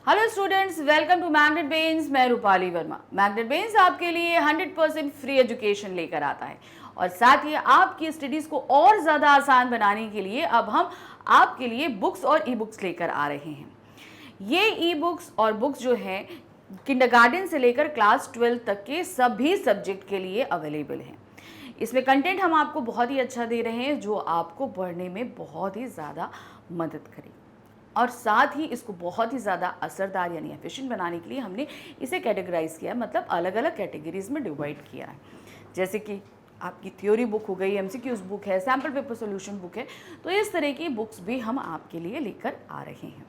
Hello students, welcome to Magnet Brains. मैं Rupali Verma. Magnet brains आपके लिए 100% फ्री एजुकेशन लेकर आता है और साथ ही आपकी स्टडीज को और ज़्यादा आसान बनाने के लिए अब हम आपके लिए बुक्स और ई बुक्स लेकर आ रहे हैं। ये ई बुक्स और बुक्स जो है किंडरगार्टन से लेकर क्लास 12 तक के सभी सब्जेक्ट के लिए अवेलेबल हैं। इसमें कंटेंट हम आपको बहुत ही अच्छा दे रहे हैं जो आपको पढ़ने में बहुत ही ज़्यादा मदद करेगी और साथ ही इसको बहुत ही ज़्यादा असरदार यानी एफिशिएंट बनाने के लिए हमने इसे कैटेगराइज किया है, मतलब अलग अलग कैटेगरीज में डिवाइड किया है। जैसे कि आपकी थ्योरी बुक हो गई, एमसीक्यूज बुक है, सैम्पल पेपर सॉल्यूशन बुक है, तो इस तरह की बुक्स भी हम आपके लिए लेकर आ रहे हैं।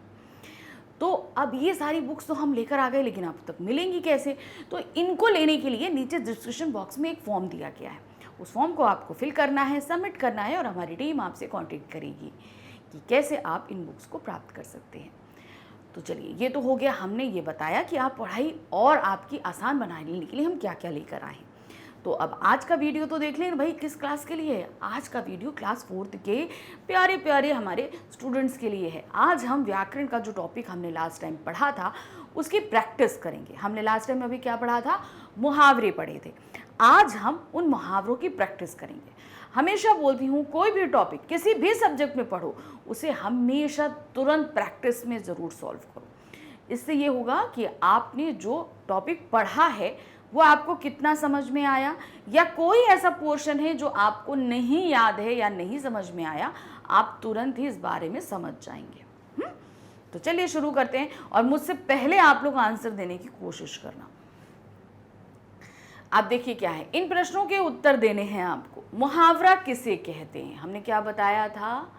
तो अब ये सारी बुक्स तो हम लेकर आ गए, लेकिन आप तक मिलेंगी कैसे? तो इनको लेने के लिए नीचे डिस्क्रिप्शन बॉक्स में एक फॉर्म दिया गया है। उस फॉर्म को आपको फिल करना है, सबमिट करना है और हमारी टीम आपसे कॉन्टेक्ट करेगी कि कैसे आप इन बुक्स को प्राप्त कर सकते हैं। तो चलिए, ये तो हो गया, हमने ये बताया कि आप पढ़ाई और आपकी आसान बनाने के लिए हम क्या क्या लेकर आए। तो अब आज का वीडियो तो देख लें भाई, किस क्लास के लिए है? आज का वीडियो क्लास 4 के प्यारे प्यारे हमारे स्टूडेंट्स के लिए है। आज हम व्याकरण का जो टॉपिक हमने लास्ट टाइम पढ़ा था उसकी प्रैक्टिस करेंगे। हमने लास्ट टाइम अभी क्या पढ़ा था? मुहावरे पढ़े थे। आज हम उन मुहावरों की प्रैक्टिस करेंगे। हमेशा बोलती हूँ, कोई भी टॉपिक किसी भी सब्जेक्ट में पढ़ो, उसे हमेशा तुरंत प्रैक्टिस में ज़रूर सॉल्व करो। इससे ये होगा कि आपने जो टॉपिक पढ़ा है वो आपको कितना समझ में आया, या कोई ऐसा पोर्शन है जो आपको नहीं याद है या नहीं समझ में आया, आप तुरंत ही इस बारे में समझ जाएंगे। तो चलिए शुरू करते हैं और मुझसे पहले आप लोग आंसर देने की कोशिश करना। आप देखिए क्या है, इन प्रश्नों के उत्तर देने हैं आपको। मुहावरा किसे कहते हैं? हमने क्या बताया था?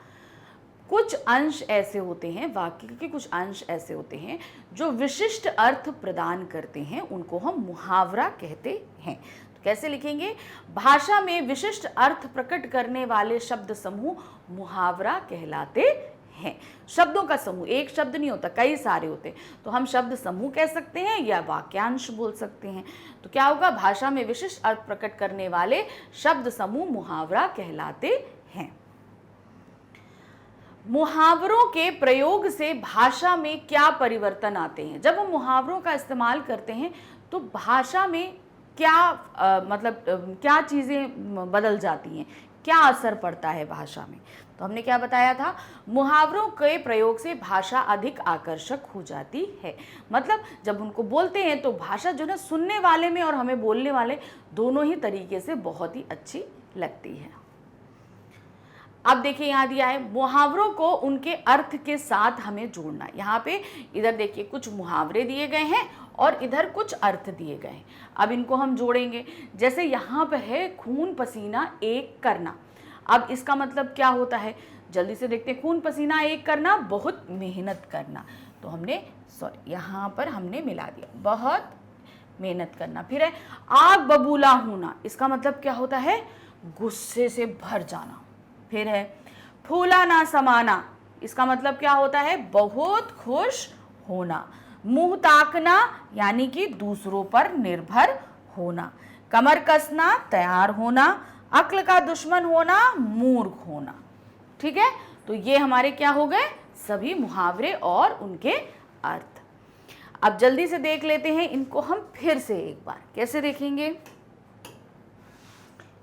कुछ अंश ऐसे होते हैं, वाक्य के कुछ अंश ऐसे होते हैं जो विशिष्ट अर्थ प्रदान करते हैं, उनको हम मुहावरा कहते हैं। तो कैसे लिखेंगे? भाषा में विशिष्ट अर्थ प्रकट करने वाले शब्द समूह मुहावरा कहलाते हैं। शब्दों का समूह, एक शब्द नहीं होता, कई सारे होते हैं, तो हम शब्द समूह कह सकते हैं या वाक्यांश बोल सकते हैं। तो क्या होगा? भाषा में विशिष्ट अर्थ प्रकट करने वाले शब्द समूह मुहावरा कहलाते हैं। मुहावरों के प्रयोग से भाषा में क्या परिवर्तन आते हैं? जब हम मुहावरों का इस्तेमाल करते हैं तो भाषा में क्या क्या चीज़ें बदल जाती हैं, क्या असर पड़ता है भाषा में? तो हमने क्या बताया था? मुहावरों के प्रयोग से भाषा अधिक आकर्षक हो जाती है। मतलब जब उनको बोलते हैं तो भाषा जो है सुनने वाले में और हमें बोलने वाले दोनों ही तरीके से बहुत ही अच्छी लगती है। अब देखिए, यहाँ दिया है मुहावरों को उनके अर्थ के साथ हमें जोड़ना। यहाँ पे इधर देखिए कुछ मुहावरे दिए गए हैं और इधर कुछ अर्थ दिए गए हैं। अब इनको हम जोड़ेंगे। जैसे यहाँ पे है खून पसीना एक करना। अब इसका मतलब क्या होता है? जल्दी से देखते हैं। खून पसीना एक करना, बहुत मेहनत करना। तो हमने यहाँ पर हमने मिला दिया, बहुत मेहनत करना। फिर है आग बबूला होना। इसका मतलब क्या होता है? गुस्से से भर जाना। फिर है फूला ना समाना। इसका मतलब क्या होता है? बहुत खुश होना। मुंह ताकना यानी कि दूसरों पर निर्भर होना। कमर कसना, तैयार होना। अक्ल का दुश्मन होना, मूर्ख होना। ठीक है, तो ये हमारे क्या हो गए? सभी मुहावरे और उनके अर्थ। अब जल्दी से देख लेते हैं इनको हम फिर से एक बार। कैसे देखेंगे?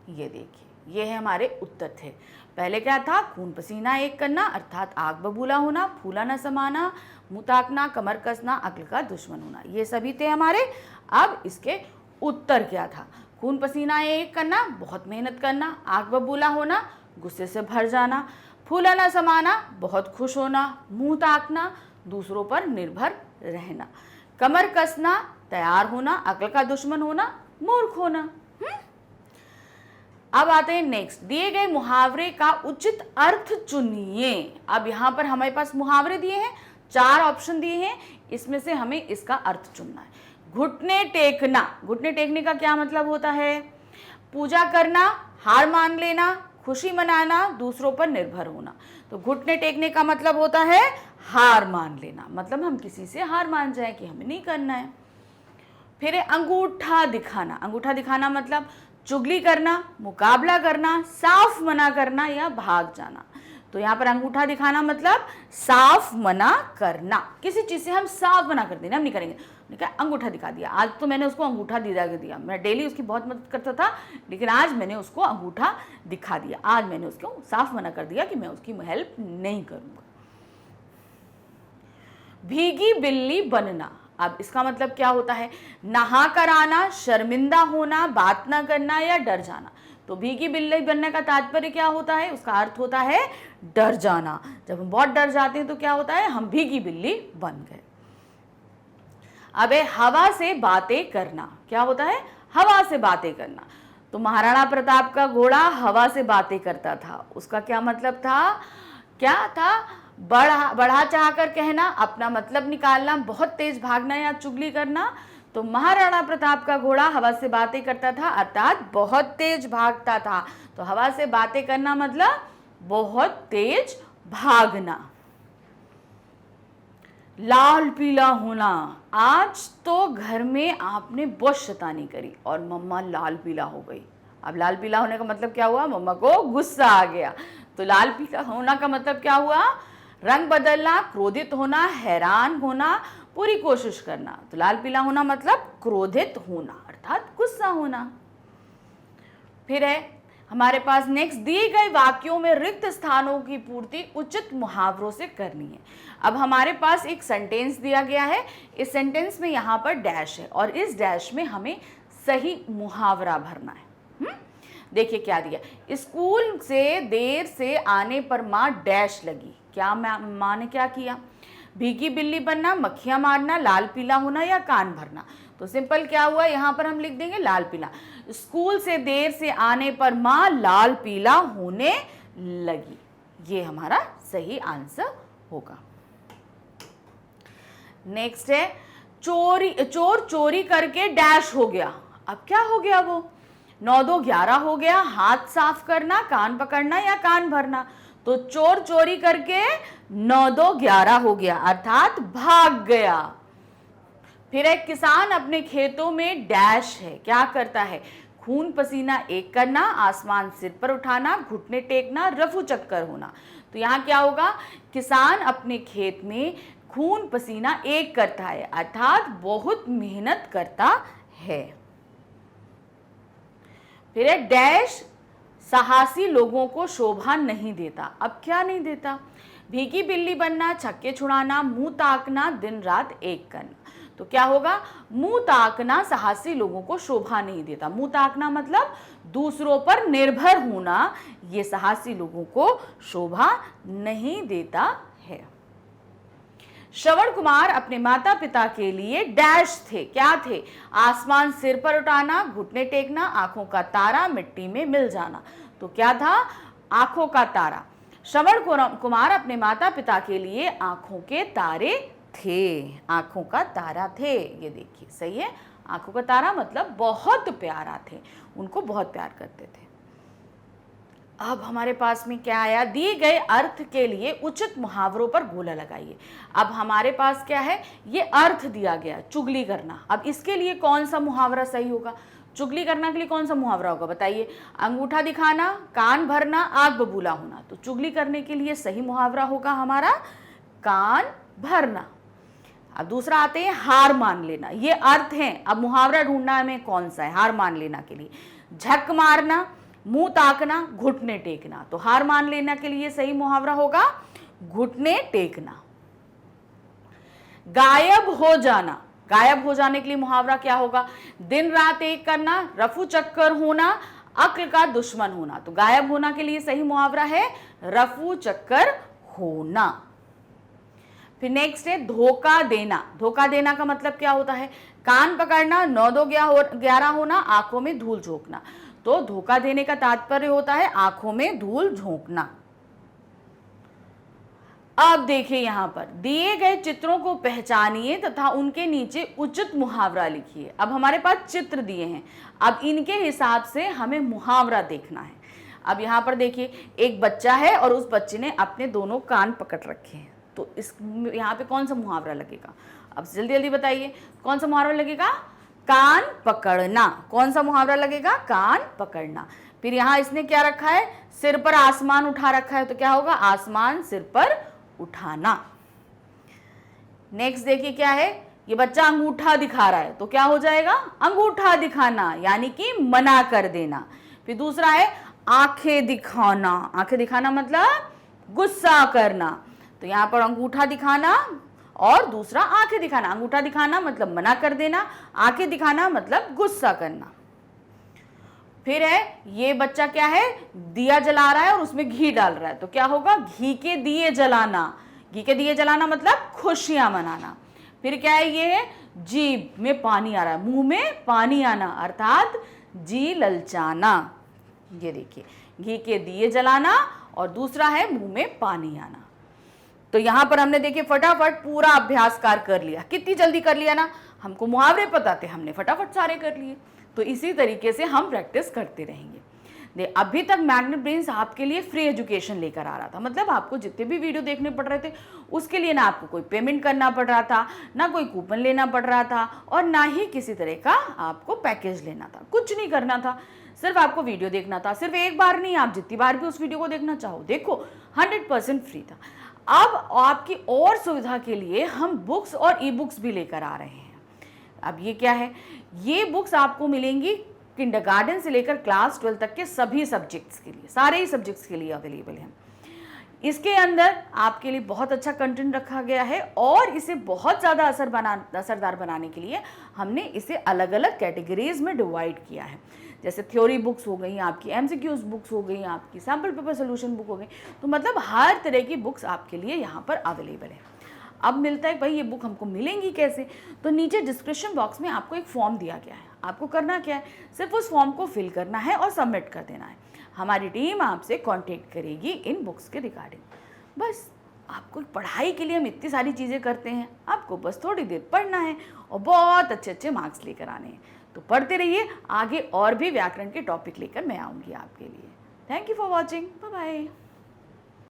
ये देखिए, ये है हमारे उत्तर थे। पहले क्या था? खून पसीना एक करना अर्थात आग बबूला होना, फूला न समाना, मुंह ताकना, कमर कसना, अक्ल का दुश्मन होना। ये सभी थे हमारे। अब इसके उत्तर क्या था? खून पसीना एक करना, बहुत मेहनत करना। आग बबूला होना, गुस्से से भर जाना। फूला न समाना, बहुत खुश होना। मुंह ताकना, दूसरों पर निर्भर रहना। कमर कसना, तैयार होना। अक्ल का दुश्मन होना, मूर्ख होना। अब आते हैं नेक्स्ट। दिए गए मुहावरे का उचित अर्थ चुनिए। अब यहाँ पर हमारे पास मुहावरे दिए हैं, 4 ऑप्शन दिए हैं, इसमें से हमें इसका अर्थ चुनना है। घुटने टेकना। घुटने टेकने का क्या मतलब होता है? पूजा करना, हार मान लेना, खुशी मनाना, दूसरों पर निर्भर होना। तो घुटने टेकने का मतलब होता है हार मान लेना, मतलब हम किसी से हार मान जाए कि हमें नहीं करना है। फिर है अंगूठा दिखाना। अंगूठा दिखाना मतलब चुगली करना, मुकाबला करना, साफ मना करना या भाग जाना। तो यहाँ पर अंगूठा दिखाना मतलब साफ मना करना, किसी चीज से हम साफ मना कर देना, हम नहीं करेंगे। मैंने कहा अंगूठा दिखा दिया, आज तो मैंने उसको अंगूठा दिया। मैं डेली उसकी बहुत मदद करता था, लेकिन आज मैंने उसको अंगूठा दिखा दिया, आज मैंने उसको साफ मना कर दिया कि मैं उसकी हेल्प नहीं करूंगा। भीगी बिल्ली बनना, अब इसका मतलब क्या होता है? नहा कर आना, शर्मिंदा होना, बात ना करना या डर जाना। तो भीगी बिल्ली बनने का तात्पर्य क्या होता है? उसका अर्थ होता है डर जाना। जब हम बहुत डर जाते हैं तो क्या होता है? हम भीगी बिल्ली बन गए। अब हवा से बातें करना, क्या होता है? हवा से बातें करना। तो महाराणा प्रताप का घोड़ा हवा से बातें करता था, उसका क्या मतलब था? क्या था? बढ़ा चाह कर कहना, अपना मतलब निकालना, बहुत तेज भागना या चुगली करना। तो महाराणा प्रताप का घोड़ा हवा से बातें करता था, अर्थात बहुत तेज भागता था। तो हवा से बातें करना मतलब बहुत तेज भागना। लाल पीला होना, आज तो घर में आपने बहुत शैतानी करी और मम्मा लाल पीला हो गई। अब लाल पीला होने का मतलब क्या हुआ? मम्मा को गुस्सा आ गया। तो लाल पीला होना का मतलब क्या हुआ? रंग बदलना, क्रोधित होना, हैरान होना, पूरी कोशिश करना। तो लाल पीला होना मतलब क्रोधित होना, अर्थात गुस्सा होना। फिर है हमारे पास नेक्स्ट, दिए गए वाक्यों में रिक्त स्थानों की पूर्ति उचित मुहावरों से करनी है। अब हमारे पास एक सेंटेंस दिया गया है, इस सेंटेंस में यहाँ पर डैश है और इस डैश में हमें सही मुहावरा भरना है। देखिए क्या दिया, स्कूल से देर से आने पर माँ डैश लगी। क्या माँ ने क्या किया? भीगी बिल्ली बनना, मक्खियां मारना, लाल पीला होना या कान भरना। तो सिंपल क्या हुआ, यहाँ पर हम लिख देंगे लाल पीला। स्कूल से देर से आने पर माँ लाल पीला होने लगी, ये हमारा सही आंसर होगा। नेक्स्ट है चोर चोरी करके डैश हो गया। अब क्या हो गया? वो 9 2 11 हो गया। हाथ साफ करना, कान पकड़ना या कान भरना। तो चोर चोरी करके 9 2 11 हो गया, अर्थात भाग गया। फिर एक किसान अपने खेतों में डैश है, क्या करता है? खून पसीना एक करना, आसमान सिर पर उठाना, घुटने टेकना, रफू चक्कर होना। तो यहाँ क्या होगा? किसान अपने खेत में खून पसीना एक करता है, अर्थात बहुत मेहनत करता है। फिर एक डैश साहसी लोगों को शोभा नहीं देता। अब क्या नहीं देता? भीगी बिल्ली बनना, छक्के छुड़ाना, मुंह ताकना, दिन रात एक करना। तो क्या होगा? मुंह ताकना साहसी लोगों को शोभा नहीं देता। मुंह ताकना मतलब दूसरों पर निर्भर होना, ये साहसी लोगों को शोभा नहीं देता है। श्रवण कुमार अपने माता पिता के लिए डैश थे, क्या थे? आसमान सिर पर उठाना, घुटने टेकना, आंखों का तारा मिट्टी में मिल जाना। तो क्या था? आंखों का तारा। श्रवण कुमार अपने माता पिता के लिए आंखों के तारे थे, आंखों का तारा थे। ये देखिए सही है, आंखों का तारा मतलब बहुत प्यारा थे, उनको बहुत प्यार करते थे। अब हमारे पास में क्या आया? दिए गए अर्थ के लिए उचित मुहावरों पर गोला लगाइए। अब हमारे पास क्या है? ये अर्थ दिया गया, चुगली करना। अब इसके लिए कौन सा मुहावरा सही होगा? चुगली करने के लिए कौन सा मुहावरा होगा बताइए? अंगूठा दिखाना, कान भरना, आग बबूला होना। तो चुगली करने के लिए सही मुहावरा होगा हमारा कान भरना। अब दूसरा आते हैं हार मान लेना, ये अर्थ है। अब मुहावरा ढूंढना में कौन सा है हार मान लेना के लिए? झक मारना, मुंह ताकना, घुटने टेकना। तो हार मान लेना के लिए सही मुहावरा होगा घुटने टेकना। गायब हो जाना, गायब हो जाने के लिए मुहावरा क्या होगा? दिन रात एक करना, रफू चक्कर होना, अक्ल का दुश्मन होना। तो गायब होना के लिए सही मुहावरा है रफू चक्कर होना। फिर नेक्स्ट है धोखा देना। धोखा देना का मतलब क्या होता है? कान पकड़ना, 9 2 11 होना, आंखों में धूल झोंकना। तो धोखा देने का तात्पर्य होता है आंखों में धूल झोंकना। अब देखिए यहां पर दिए गए चित्रों को पहचानिए तथा उनके नीचे उचित मुहावरा लिखिए। अब हमारे पास चित्र दिए हैं, अब इनके हिसाब से हमें मुहावरा देखना है। अब यहाँ पर देखिए एक बच्चा है और उस बच्चे ने अपने दोनों कान पकड़ रखे हैं। तो इस यहाँ पे कौन सा मुहावरा लगेगा? अब जल्दी जल्दी बताइए कौन सा मुहावरा लगेगा? कान पकड़ना। कौन सा मुहावरा लगेगा? कान पकड़ना। फिर यहाँ इसने क्या रखा है, सिर पर आसमान उठा रखा है, तो क्या होगा, आसमान सिर पर उठाना। नेक्स्ट देखिए क्या है, ये बच्चा अंगूठा दिखा रहा है, तो क्या हो जाएगा, अंगूठा दिखाना, यानी कि मना कर देना। फिर दूसरा है आंखें दिखाना, आंखें दिखाना मतलब गुस्सा करना, तो यहाँ पर अंगूठा दिखाना और दूसरा आंखें दिखाना। अंगूठा दिखाना मतलब मना कर देना, आंखें दिखाना मतलब गुस्सा करना। फिर है ये बच्चा क्या है, दिया जला रहा है और उसमें घी डाल रहा है, तो क्या होगा, घी के दिए जलाना। घी के दिए जलाना मतलब खुशियां मनाना। फिर क्या है, ये है जीभ में पानी आ रहा है, मुंह में पानी आना, अर्थात जी ललचाना। ये देखिए, घी के दिए जलाना और दूसरा है मुंह में पानी आना। तो यहां पर हमने देखिए फटाफट पूरा अभ्यासकार कर लिया। कितनी जल्दी कर लिया ना, हमको मुहावरे पता थे, हमने फटाफट सारे कर लिए। तो इसी तरीके से हम प्रैक्टिस करते रहेंगे। अभी तक मैग्नेट ब्रेन्स आपके लिए फ्री एजुकेशन लेकर आ रहा था, मतलब आपको जितने भी वीडियो देखने पड़ रहे थे उसके लिए ना आपको कोई पेमेंट करना पड़ रहा था, ना कोई कूपन लेना पड़ रहा था, और ना ही किसी तरह का आपको पैकेज लेना था। कुछ नहीं करना था, सिर्फ आपको वीडियो देखना था। सिर्फ एक बार नहीं, आप जितनी बार भी उस वीडियो को देखना चाहो देखो, 100% फ्री था। अब आपकी और सुविधा के लिए हम बुक्स और ई बुक्स भी लेकर आ रहे हैं। अब ये क्या है, ये बुक्स आपको मिलेंगी किंडरगार्टन से लेकर क्लास 12 तक के सभी सब्जेक्ट्स के लिए, सारे ही सब्जेक्ट्स के लिए अवेलेबल हैं। इसके अंदर आपके लिए बहुत अच्छा कंटेंट रखा गया है और इसे बहुत ज़्यादा असरदार बनाने के लिए हमने इसे अलग अलग कैटेगरीज में डिवाइड किया है। जैसे थ्योरी बुक्स हो गई, आपकी एमसीक्यूज बुक्स हो गई, आपकी सैम्पल पेपर सोल्यूशन बुक हो गई, तो मतलब हर तरह की बुक्स आपके लिए यहाँ पर अवेलेबल है। अब मिलता है भाई ये बुक हमको मिलेंगी कैसे, तो नीचे डिस्क्रिप्शन बॉक्स में आपको एक फॉर्म दिया गया है। आपको करना क्या है, सिर्फ उस फॉर्म को फिल करना है और सबमिट कर देना है। हमारी टीम आपसे कांटेक्ट करेगी इन बुक्स के रिगार्डिंग। बस आपको पढ़ाई के लिए हम इतनी सारी चीज़ें करते हैं, आपको बस थोड़ी देर पढ़ना है और बहुत अच्छे अच्छे मार्क्स लेकर आने हैं। तो पढ़ते रहिए, आगे और भी व्याकरण के टॉपिक लेकर मैं आऊँगी आपके लिए। Thank you for watching, bye bye.